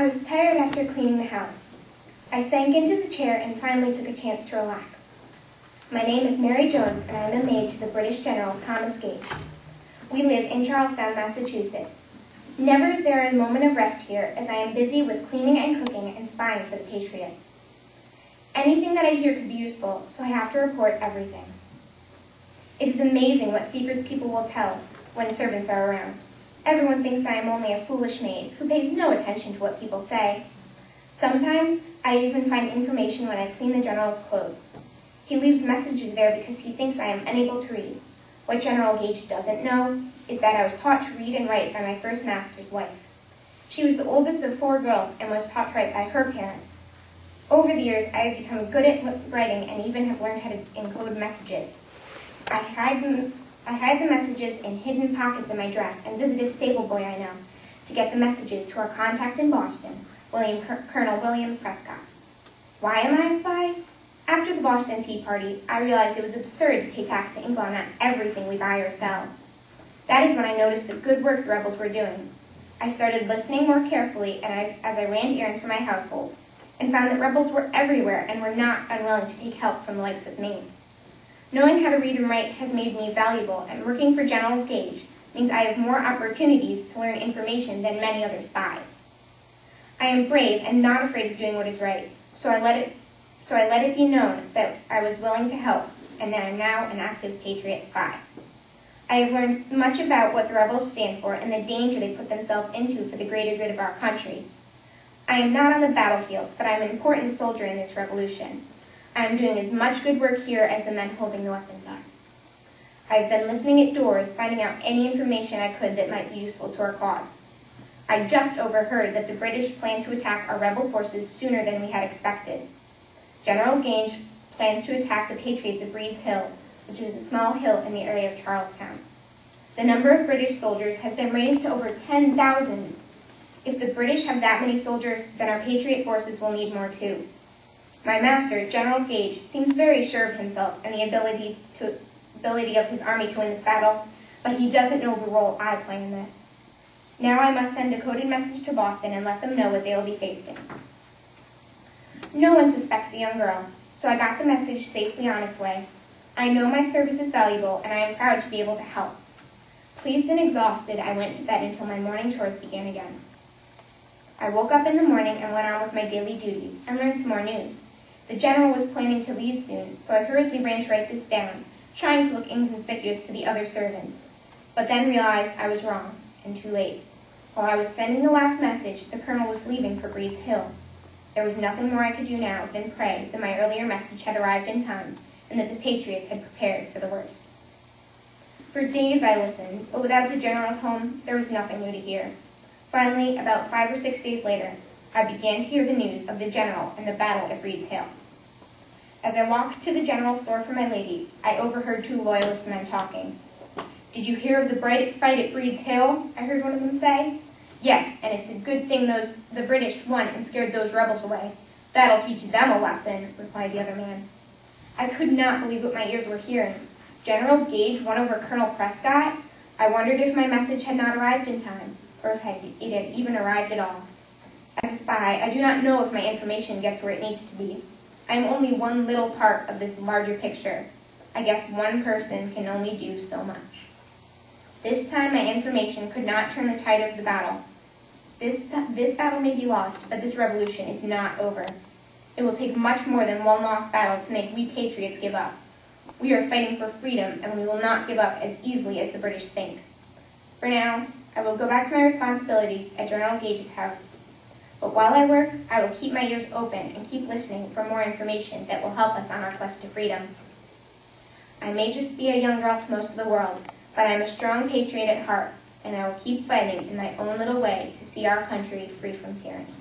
I was tired after cleaning the house. I sank into the chair and finally took a chance to relax. My name is Mary Jones, and I am a maid to the British General Thomas Gage. We live in Charlestown, Massachusetts. Never is there a moment of rest here, as I am busy with cleaning and cooking and spying for the Patriots. Anything that I hear could be useful, so I have to report everything. It is amazing what secrets people will tell when servants are around. Everyone thinks I am only a foolish maid who pays no attention to what people say. Sometimes I even find information when I clean the general's clothes. He leaves messages there because he thinks I am unable to read. What General Gage doesn't know is that I was taught to read and write by my first master's wife. She was the oldest of 4 girls and was taught to write by her parents. Over the years, I have become good at writing and even have learned how to encode messages. I hide the messages in hidden pockets in my dress and visit a stable boy I know to get the messages to our contact in Boston, Colonel William Prescott. Why am I a spy? After the Boston Tea Party, I realized it was absurd to pay tax to England on everything we buy or sell. That is when I noticed the good work the rebels were doing. I started listening more carefully as I ran errands for my household, and found that rebels were everywhere and were not unwilling to take help from the likes of me. Knowing how to read and write has made me valuable, and working for General Gage means I have more opportunities to learn information than many other spies. I am brave and not afraid of doing what is right, so I let it be known that I was willing to help, and that I am now an active Patriot spy. I have learned much about what the rebels stand for and the danger they put themselves into for the greater good of our country. I am not on the battlefield, but I am an important soldier in this revolution. I am doing as much good work here as the men holding the weapons are. I have been listening at doors, finding out any information I could that might be useful to our cause. I just overheard that the British plan to attack our rebel forces sooner than we had expected. General Gage plans to attack the Patriots at Breed's Hill, which is a small hill in the area of Charlestown. The number of British soldiers has been raised to over 10,000. If the British have that many soldiers, then our Patriot forces will need more too. My master, General Gage, seems very sure of himself and the ability of his army to win this battle, but he doesn't know the role I play in this. Now I must send a coded message to Boston and let them know what they will be facing. No one suspects a young girl, so I got the message safely on its way. I know my service is valuable, and I am proud to be able to help. Pleased and exhausted, I went to bed until my morning chores began again. I woke up in the morning and went on with my daily duties, and learned some more news. The general was planning to leave soon, so I hurriedly ran to write this down, trying to look inconspicuous to the other servants, but then realized I was wrong, and too late. While I was sending the last message, the colonel was leaving for Breed's Hill. There was nothing more I could do now than pray that my earlier message had arrived in time, and that the Patriots had prepared for the worst. For days I listened, but without the general at home, there was nothing new to hear. Finally, about 5 or 6 days later, I began to hear the news of the general and the battle at Breed's Hill. As I walked to the general store for my lady, I overheard 2 loyalist men talking. "Did you hear of the fight at Breed's Hill?" I heard one of them say. "Yes, and it's a good thing the British won and scared those rebels away. That'll teach them a lesson," replied the other man. I could not believe what my ears were hearing. General Gage won over Colonel Prescott? I wondered if my message had not arrived in time, or if it had even arrived at all. As a spy, I do not know if my information gets where it needs to be. I am only one little part of this larger picture. I guess one person can only do so much. This time my information could not turn the tide of the battle. This battle may be lost, but this revolution is not over. It will take much more than one lost battle to make we Patriots give up. We are fighting for freedom, and we will not give up as easily as the British think. For now, I will go back to my responsibilities at General Gage's house. But while I work, I will keep my ears open and keep listening for more information that will help us on our quest to freedom. I may just be a young girl to most of the world, but I am a strong patriot at heart, and I will keep fighting in my own little way to see our country free from tyranny.